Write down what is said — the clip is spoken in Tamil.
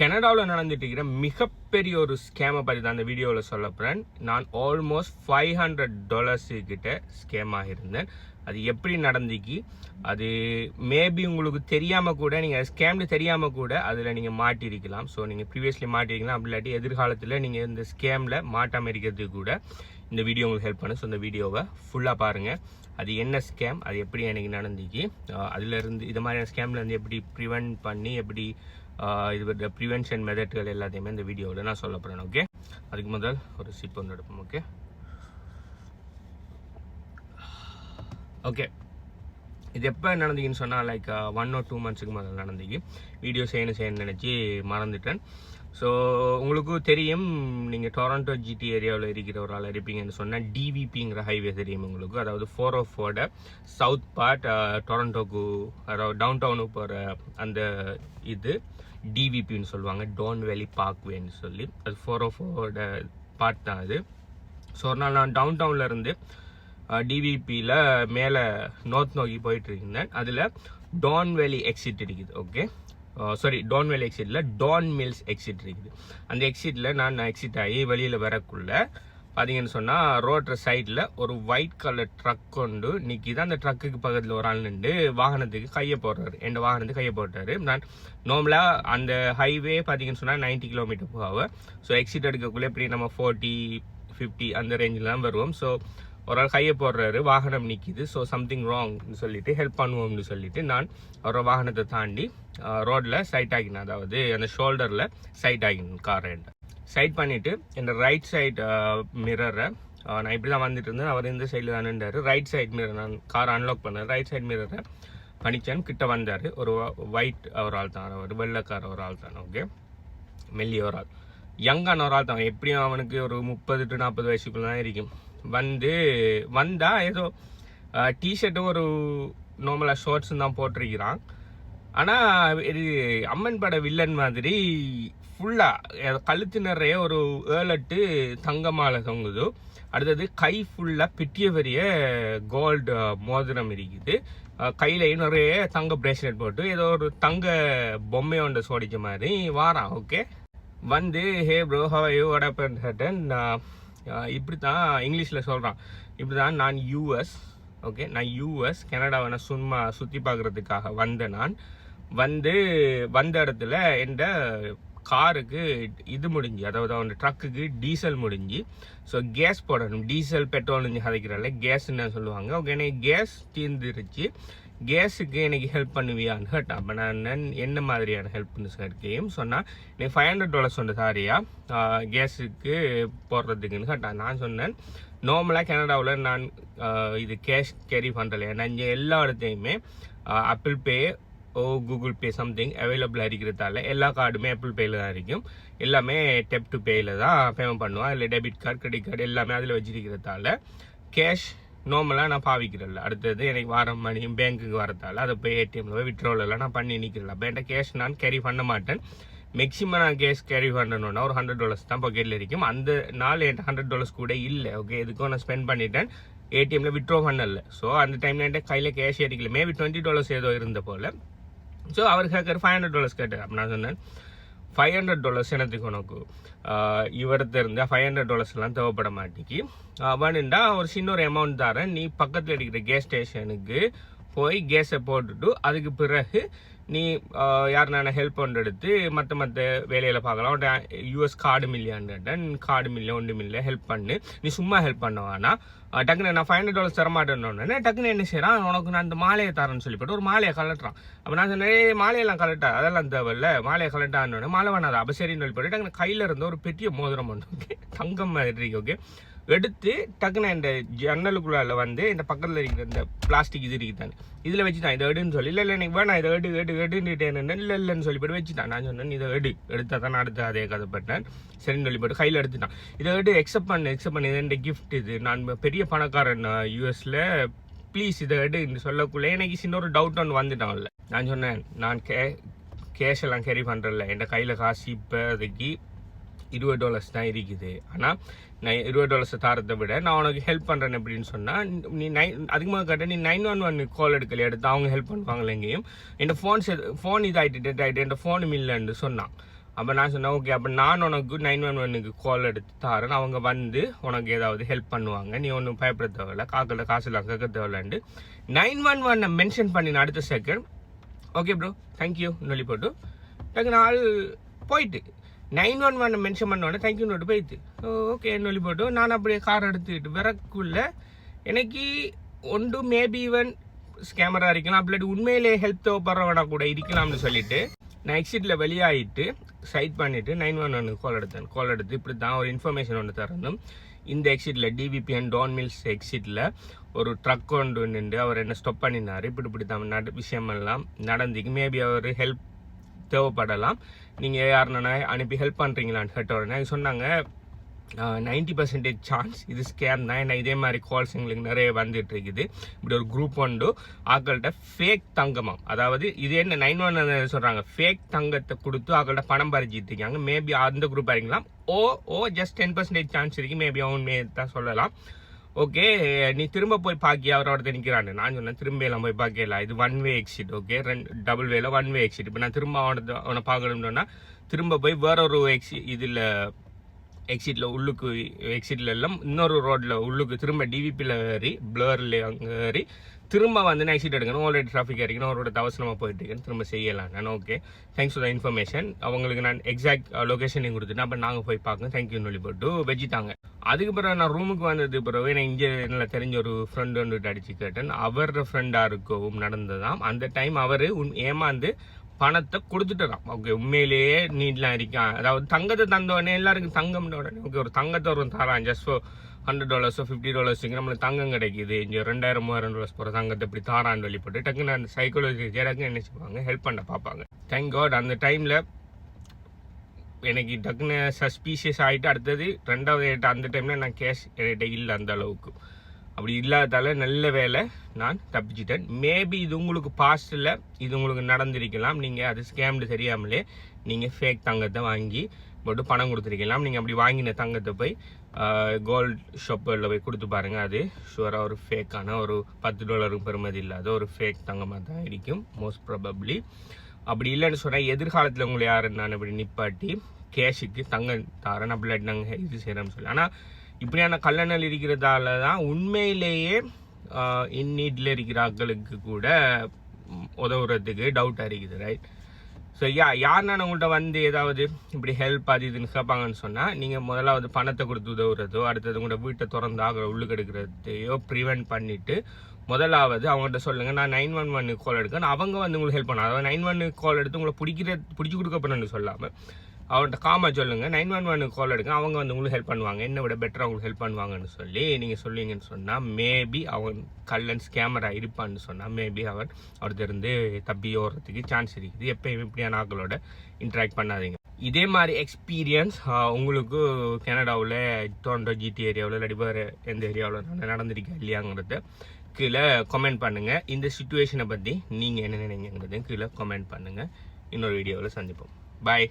கனடாவில் நடந்துட்டு இருக்கிற மிகப்பெரிய ஒரு ஸ்கேமை பற்றி தான் அந்த வீடியோவில் சொல்ல போகிறேன். நான் ஆல்மோஸ்ட் $500 கிட்ட ஸ்கேம் ஆகியிருந்தேன். அது எப்படி நடந்துக்கு, அது மேபி உங்களுக்கு தெரியாமல் கூட, நீங்கள் ஸ்கேம்னு தெரியாமல் கூட அதில் நீங்கள் மாட்டிருக்கலாம். ஸோ நீங்கள் ப்ரீவியஸ்லி மாட்டிருக்கலாம், அப்படி இல்லாட்டி எதிர்காலத்தில் நீங்கள் இந்த ஸ்கேமில் மாட்டாமல் இருக்கிறதுக்கு கூட இந்த வீடியோ உங்களுக்கு ஹெல்ப் பண்ணும். ஸோ இந்த வீடியோவை ஃபுல்லாக பாருங்கள். அது என்ன ஸ்கேம், அது எப்படி எனக்கு நடந்துச்சு, அதிலேருந்து இது மாதிரியான ஸ்கேம்லேருந்து எப்படி ப்ரிவென்ட் பண்ணி, எப்படி இது ப்ரிவென்ஷன் மெத்தட்கள் எல்லாத்தையுமே இந்த வீடியோவில் நான் சொல்ல போகிறேன். ஓகே, அதுக்கு முதல் ஒரு சிப் ஒன்று எடுப்போம். ஓகே ஓகே இது எப்போ நடந்துக்குன்னு சொன்னால் லைக் 1 or 2 months முதல் நடந்துக்கு. வீடியோ செய்யணும்னு நினச்சி மறந்துட்டேன். ஸோ உங்களுக்கு தெரியும், நீங்கள் டொரண்டோ ஜிடி ஏரியாவில் இருக்கிற ஒரு ஆள் இருப்பீங்கன்னு சொன்னால் டிவிபிங்கிற ஹைவே தெரியும் உங்களுக்கு. அதாவது 404 சவுத் பார்ட் டொரண்டோக்கு, அதாவது டவுன் டவுனுக்கு போகிற அந்த இது டிவிபின்னு சொல்லுவாங்க, டோன் வேலி பார்க்வேன்னு சொல்லி. அது 404 பார்ட் தான் அது. ஸோ ஒரு நாள் நான் டவுன் டவுனில் இருந்து டிவிபியில் மேலே நார்த் நோக்கி போயிட்டு இருந்தேன். அதில் டான் வேலி எக்ஸிட் இருக்குது. ஓகே சாரி, டான் வேலி எக்ஸிட்டில் டான் மில்ஸ் எக்ஸிட் இருக்குது. அந்த எக்ஸிட்டில் நான் எக்ஸிட் ஆகி வெளியில் வரக்குள்ள பார்த்தீங்கன்னு சொன்னால் ரோட்ரு சைடில் ஒரு ஒயிட் கலர் ட்ரக் கொண்டு நிற்கிது. அந்த ட்ரக்குக்கு பக்கத்தில் ஒரு ஆள் நின்று வாகனத்துக்கு கையை போடுறாரு, என் வாகனத்துக்கு கையை போட்டார். நான் நார்மலாக அந்த ஹைவே பார்த்தீங்கன்னு சொன்னால் 90 km போவேன். ஸோ எக்ஸிட் எடுக்கக்குள்ளே எப்படி நம்ம 40-50 அந்த ரேஞ்சில் தான் வருவோம். ஸோ ஒரு ஆள் கையை போடுறாரு, வாகனம் நிற்கிது. ஸோ சம்திங் ராங்னு சொல்லிட்டு ஹெல்ப் பண்ணுவோம்னு சொல்லிட்டு நான் அவரோட வாகனத்தை தாண்டி ரோடில் சைட் ஆகினேன். அதாவது அந்த ஷோல்டரில் சைட் ஆகினேன் காரை. சைட் பண்ணிவிட்டு என் ரைட் சைட் மிரரை நான் இப்படி தான் வந்துட்டு இருந்தேன். அவர் இந்த சைடில் தான் நின்றார். ரைட் சைட் மிரர் நான் காரை அன்லாக் பண்ணேன். ரைட் சைட் மிரரை பணிச்சேன். கிட்ட வந்தார். ஒரு ஒயிட் ஒரு ஆள் தான், ஒரு வெள்ளைக்கார ஒரு ஆள் தான். ஓகே, மெல்லிய ஒரு ஆள், யங்கான ஒரு ஆள் தான். எப்படியும் அவனுக்கு ஒரு 30 to 40 வயசுக்குள்ள தான் இருக்கும். வந்தா ஏதோ டிஷர்ட்டும் ஒரு நார்மலாக ஷார்ட்ஸும் தான் போட்டிருக்கிறான். ஆனால் இது அம்மன் பட வில்லன் மாதிரி ஃபுல்லாக கழுத்து நிறைய ஒரு 7-8 தங்க மாலை தொங்குது. அடுத்தது கை ஃபுல்லாக பெரிய பெரிய கோல்டு மோதிரம் இருக்குது. கையிலையும் நிறைய தங்க பிரேஸ்லெட் போட்டு ஏதோ ஒரு தங்க பொம்மை ஒன்று சோடிச்ச மாதிரி வாரான். ஓகே, வந்து ஹே bro how you what happen, இப்படி தான் இங்கிலீஷில் சொல்கிறான். இப்படி தான் நான் யூஎஸ், ஓகே நான் யூஎஸ் கனடாவை நான் சும்மா சுற்றி பார்க்குறதுக்காக வந்தேன். நான் வந்த இடத்துல எந்த காருக்கு இது முடிஞ்சு, அதாவது அவன் ட்ரக்குக்கு டீசல் முடிஞ்சு. ஸோ கேஸ் போடணும், டீசல் பெட்ரோல் கதைக்கிறால கேஸ்ன்னு சொல்லுவாங்க. ஓகே, எனக்கு கேஸ் தீர்ந்துருச்சு. கேஸுக்கு எனக்கு ஹெல்ப் பண்ணுவியான்னு கேட்டேன். அப்போ நான் என்ன மாதிரியான ஹெல்ப்னு கேட்கையும் சொன்னால், எனக்கு $500 ஒன்று தாரியா கேஸுக்கு போடுறதுக்குன்னு கேட்டான். நான் சொன்னேன், நார்மலாக கனடாவில் நான் இது கேஷ் கேரி பண்ணுறலையா, நான் இங்கே எல்லா இடத்தையுமே Apple Pay Google Pay something அவைலபிளாக இருக்கிறதால எல்லா கார்டுமே ஆப்பிள் பேயில் தான் இருக்கும். எல்லாமே டெப் டு பேயில் தான் பேமெண்ட் பண்ணுவான். இல்லை டெபிட் கார்டு, கிரெடிட் கார்டு எல்லாமே அதில் வச்சிருக்கிறதால கேஷ் நார்மலாக நான் பாவிக்கிறேன்ல. அடுத்தது எனக்கு வாரம் மணி பேங்க்குக்கு வரதால அதை போய் ஏடிஎம்ல போய் விட்ரோலாம் நான் பண்ணி நிற்கிறேன். அப்போ என்கிட்ட கேஷ் நான் கேரி பண்ண மாட்டேன். மேக்ஸிமம் நான் கேஷ் கேரி பண்ணணும்னா ஒரு $100 தான் பாக்கெட்டில் இருக்கும். அந்த நாள் என்கிட்ட $100 கூட இல்லை. ஓகே, எதுக்கும் நான் ஸ்பெண்ட் பண்ணிட்டேன், ஏடிஎம்ல விட்ரோ பண்ணல. ஸோ அந்த டைமில் என்கிட்ட கையில் கேஷ் ஏறிக்கல. மேபி $20 ஏதோ இருந்த போல். ஸோ அவர் கேட்குற $500 கேட்டார். அப்போ நான் சொன்னேன், $500 எனக்கு உனக்கு இவரத்து இருந்தால் $500 தேவைப்பட மாட்டேங்கி. வேணுண்டா ஒரு சின்ன ஒரு அமௌண்ட் தரேன், நீ பக்கத்தில் இருக்கிற கேஸ் ஸ்டேஷனுக்கு போய் கேஸை போட்டுட்டு அதுக்கு பிறகு நீ யார் நான் ஹெல்ப் ஒன்று எடுத்து மற்ற வேலையில் பார்க்கலாம். யூஎஸ் கார்டு மில்லியான் கார்டு மில்லியன் ஒன்று மில்லியன் ஹெல்ப் பண்ணு, நீ சும்மா ஹெல்ப் பண்ணுவானா டக்குன்னு நான் $500 தர மாட்டேன்னு டக்குன்னு என்ன செய்யறான், உனக்கு நான் அந்த மாலையை தரேன்னு சொல்லிவிட்டு ஒரு மாலையை கலட்டுறான். அப்போ நான் சொன்னேன், மாலையெல்லாம் கலட்டா, அதெல்லாம் தேவையில்ல, மாலையை கலட்டான்னு மாலை வேணாது அபசரின்னு சொல்லிவிட்டு டக்குன்னு கையில் இருந்த ஒரு பெரிய மோதிரம் ஒன்று, ஓகே தங்கம் மாதிரி, ஓகே எடுத்து டக்குன்னு இந்த ஜன்னலுக்குள்ளால வந்து இந்த பக்கத்தில் இருக்கிற இந்த பிளாஸ்டிக் இது இருக்குதானே இதில் வச்சுட்டான். இதை எடுன்னு சொல்லி இல்லை எனக்கு வேணாம், இதை எடுன்னு இல்லைன்னு சொல்லிவிட்டு வச்சுட்டான். நான் சொன்னேன், இதை எடுத்தால் தான் நான் அடுத்து அதே கதைப்பட்டேன். சரின்னு சொல்லிவிட்டு கையில் எடுத்துட்டான். இதை எக்ஸப்ட் பண்ணி இது இந்த கிஃப்ட், இது நான் பெரிய பணக்காரன் யூஎஸில், ப்ளீஸ் இதை எடுன்னு சொல்லக்குள்ளே எனக்கு சின்ன ஒரு டவுட் ஒன்று வந்துட்டான்ல. நான் சொன்னேன், நான் கேஷ் எல்லாம் கேரி பண்ணுறல, என் கையில் காசு இப்போதைக்கு $20 தான் இருக்குது. ஆனால் நான் $20 தரத்தை விட நான் உனக்கு ஹெல்ப் பண்ணுறேன் அப்படின்னு சொன்னால் நீ அதிகமாக கேட்டால் நீ 911 கால் எடுத்து அவங்க ஹெல்ப் பண்ணுவாங்களே எங்கேயும். என் ஃபோன் இதாகிட்டு டெட் ஆகிட்டு என் ஃபோனும் இல்லைன்னு சொன்னான். அப்போ நான் சொன்னேன் ஓகே அப்போ நான் உனக்கு 911க்கு கால் எடுத்து தாரேன், அவங்க வந்து உனக்கு ஏதாவது ஹெல்ப் பண்ணுவாங்க, நீ ஒன்றும் பயப்பட தேவையில்ல, காசுலாம் கேட்க தேவையில்லன்ட்டு 911 மென்ஷன் பண்ணின அடுத்த செகண்ட் ஓகே ப்ரோ தேங்க்யூ சொல்லி போட்டு டக்குன்னு ஆள் போயிட்டு 911 மென்ஷன் பண்ணோடனே தேங்க்யூ நோட்டு போயிட்டு ஓகே சொல்லி போட்டு நான் அப்படியே கார் எடுத்துக்கிட்டு வரக்குள்ள எனக்கு ஒன்று மேபி ஈவன் ஸ்கேமரா இருக்கலாம், அப்படி உண்மையிலே ஹெல்ப் தேவைப்படுறவனா கூட இருக்கலாம்னு சொல்லிட்டு நான் எக்ஸிட்டில் வெளியாகிட்டு சைட் பண்ணிவிட்டு 911 கால் எடுத்து இப்படி தான் ஒரு இன்ஃபர்மேஷன் ஒன்று தரணும். இந்த எக்ஸிட்டில் டிவிபிஎன் டான் மில்ஸ் எக்ஸிட்டில் ஒரு ட்ரக் ஒன்று நின்று அவர் என்ன ஸ்டாப் பண்ணினார், இப்படி தான் விஷயமெல்லாம் நடந்துக்கு, மேபி அவர் ஹெல்ப் தேவைப்படலாம், நீங்கள் யாருன்னா அனுப்பி ஹெல்ப் பண்ணுறீங்களான்னு கேட்ட உடனே சொன்னாங்க 90% சான்ஸ் இது ஸ்கேம் தான். ஏன்னா இதே மாதிரி கால்ஸ் எங்களுக்கு நிறைய வந்துட்டு இருக்குது. இப்படி ஒரு குரூப் உண்டு ஆக்கள்கிட்ட ஃபேக் தங்கமாம், அதாவது இது என்ன 911 சொல்கிறாங்க, ஃபேக் தங்கத்தை கொடுத்து ஆக்கள்கிட்ட பணம் பறிச்சிட்டு இருக்காங்க. மேபி அந்த குரூப் ஆகிக்கலாம், ஜஸ்ட் 10% சான்ஸ் இருக்கு, மேபி அவன் தான் சொல்லலாம். ஓகே நீ திரும்ப போய் பாக்கி அவரோட நிற்கிறான்னு நான் சொன்னேன், திரும்ப எல்லாம் போய் பார்க்கலாம், இது 1 வே எக்ஸிட். ஓகே டபுள் வேல 1 வே எக்ஸிட். இப்போ நான் திரும்ப அவனை பார்க்கணும்னா திரும்ப போய் வேற ஒரு இதில் எக்ஸிட்டில் உள்ளுக்கு எக்ஸிட்ல எல்லாம் இன்னொரு ரோட்டில் உள்ளுக்கு திரும்ப டிவிபியில் ஏறி பிளரில் அங்கே ஏறி திரும்ப வந்து நான் எக்ஸிட் எடுக்கணும், ஆல்ரெடி டிராஃபிக் இருக்கணும், அவரோட அவசரமாக போயிட்டு இருக்கேன், திரும்ப செய்யலாம். நான் okay thanks for the information, அவங்களுக்கு நான் எக்ஸாக்ட் லொக்கேஷனையும் கொடுத்துட்டேன். அப்போ நாங்கள் போய் பார்க்கணும், தேங்க்யூ சொல்லி போட்டு வச்சுட்டாங்க. அதுக்கு பிறகு நான் ரூமுக்கு வந்தது பிறகு நான் இங்கே நல்லா தெரிஞ்ச ஒரு ஃப்ரெண்டு வந்துட்டு அடிச்சு கேட்டேன், அவரோட ஃப்ரெண்டாக இருக்கவும் நடந்ததாம். அந்த டைம் அவர் ஏமாந்து பணத்தை கொடுத்துட்டுறான். ஓகே உண்மையிலேயே நீட்லாம் இருக்கான், அதாவது தங்கத்தை தந்தோடனே எல்லாருக்கும் தங்கம் உடனே ஓகே ஒரு தங்கத்தை ஒரு தரான் ஜஸ்ட் ஃபார் $100 $50 நம்மளுக்கு தங்கம் கிடைக்குது, இங்கே $2000-3000 போகிற தங்கத்தை இப்படி தாரான்னு வெளிப்பட்டு டக்குன்னு அந்த சைக்காலஜி ஜெராக்கு என்ன செய்வாங்க, ஹெல்ப் பண்ண பார்ப்பாங்க. தேங்க் காட் அந்த டைமில் எனக்கு டக்குன்னு சஸ்பீஷியஸ் ஆகிட்டு அடுத்தது 2வது அந்த டைமில் நான் கேஷ் என்கிட்ட இல்லை அந்த அளவுக்கு, அப்படி இல்லாதால நல்ல வேலை நான் தப்பிச்சிட்டேன். மேபி இது உங்களுக்கு பாஸ்டில் இது உங்களுக்கு நடந்திருக்கலாம், நீங்கள் அது ஸ்கேம்டு தெரியாமலே நீங்கள் ஃபேக் தங்கத்தை வாங்கி போட்டு பணம் கொடுத்துருக்கலாம். நீங்கள் அப்படி வாங்கின தங்கத்தை போய் கோல்டு ஷாப்புகளில் போய் கொடுத்து பாருங்கள், அது ஷுவராக ஒரு ஃபேக்கான ஒரு $10 பெறுமதி இல்லாத ஒரு ஃபேக் தங்கமாக தான் இருக்கும் மோஸ்ட் ப்ராபப்ளி. அப்படி இல்லைன்னு சொன்னால் எதிர்காலத்தில் உங்களை யாருன்னு நான் இப்படி நிப்பாட்டி கேஷுக்கு தங்கம் தாரேன் அப்படி நாங்கள் இது செய்கிறோம்னு சொல்லி. ஆனால் இப்படியான கல்லணல் இருக்கிறதால தான் உண்மையிலேயே இந்நீட்டில் இருக்கிற ஆட்களுக்கு கூட உதவுறதுக்கு டவுட்டாக இருக்குது, ரைட்? ஸோ யாருன்னா உங்கள்கிட்ட வந்து ஏதாவது இப்படி ஹெல்ப் அது இதுன்னு கேட்பாங்கன்னு சொன்னால் நீங்கள் முதலாவது பணத்தை கொடுத்து உதவுறதோ அடுத்தது உங்களோட வீட்டை திறந்து ஆகிற உள்ளுக்கு எடுக்கிறதையோ ப்ரிவென்ட் பண்ணிவிட்டு முதலாவது அவங்கள்ட்ட சொல்லுங்கள் நான் 911 கால் எடுக்கணும், அவங்க வந்து உங்களுக்கு ஹெல்ப் பண்ணணும். அதாவது 911 கால் எடுத்து உங்களை பிடிச்சி கொடுக்க போறேன்னு சொல்லாமல் அவன்கிட்ட காமா சொல்லுங்கள் 911 கால் எடுங்க, அவங்க வந்து உங்களுக்கு ஹெல்ப் பண்ணுவாங்க, என்ன விட பெட்டராக உங்களுக்கு ஹெல்ப் பண்ணுவாங்கன்னு சொல்லி நீங்கள் சொல்லுவீங்கன்னு சொன்னால் மேபி அவன் கல்லன் ஸ்கேமரா இருப்பான்னு சொன்னால் மேபி அவன் அவர்கிட்ட தப்பி ஓடுறதுக்கு சான்ஸ் இருக்குது. எப்பயும் இப்படியான ஆட்களோட இன்ட்ராக்ட் பண்ணாதீங்க. இதே மாதிரி எக்ஸ்பீரியன்ஸ் உங்களுக்கு கனடாவில் டொரண்டோ ஜிடி ஏரியாவில் இல்லாட்டி வேறு எந்த ஏரியாவில் நடந்திருக்கா இல்லையாங்கிறத கீழே கமெண்ட் பண்ணுங்கள். இந்த சிச்சுவேஷனை பற்றி நீங்கள் என்ன நினைக்கிறீங்கிறது கீழே கமெண்ட் பண்ணுங்கள். இன்னொரு வீடியோவில் சந்திப்போம். பாய்.